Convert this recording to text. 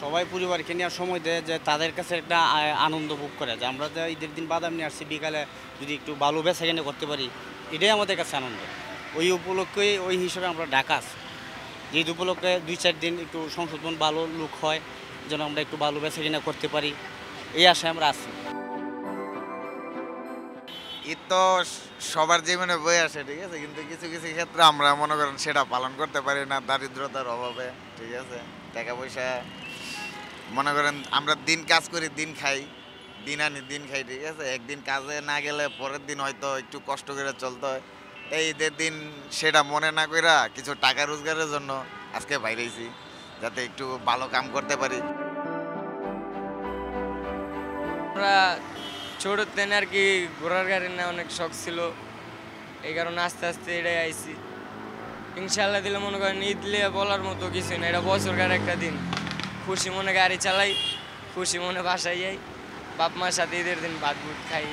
সবাই পরিবারকে নিয়ে সময় দেয় যে তাদের কাছে একটা আনন্দ ভোগ করে যে আমরা যে ঈদের দিন বাদাম নিয়ে আসছি বিকালে যদি একটু ভালো বেচাকেনা করতে পারি এটাই আমাদের কাছে আনন্দ। ওই উপলক্ষে ওই হিসাবে আমরা ঢাকা আছি যে ঈদ উপলক্ষে 2-4 দিন একটু সংশোধন ভালো লুক হয় যেন আমরা একটু ভালো বেচাকেনা করতে পারি এই আশায় আমরা আছি। ঈদ তো সবার জীবনে বয়ে আসে, ঠিক আছে, কিন্তু কিছু কিছু ক্ষেত্রে আমরা মনে করেন সেটা পালন করতে পারি না দারিদ্রতার অভাবে, ঠিক আছে। টাকা পয়সা মনে করেন আমরা দিন কাজ করি দিন খাই, দিন আনি দিন খাই, ঠিক আছে। একদিন কাজে না গেলে পরের দিন হয়তো একটু কষ্ট করে চলতে হয়। এই ঈদের দিন সেটা মনে না কইরা কিছু টাকা রোজগারের জন্য আজকে বাইরেছি, যাতে একটু ভালো কাম করতে পারি। আমরা ছোটোর দিন আর কি ঘোড়ার গাড়ি না অনেক শখ ছিল, এই কারণে আস্তে আস্তে এটাই আইছি। ইনশাল্লাহ দিলে মনে করেন ঈদ লিয়ে বলার মতো কিছু না, এটা বছরকার একটা দিন। খুশি মনে গাড়ি চালাই, খুশি মনে বাসায় যাই, বাপ মার সাথে ঈদের দিন ভাত ভুট খাই।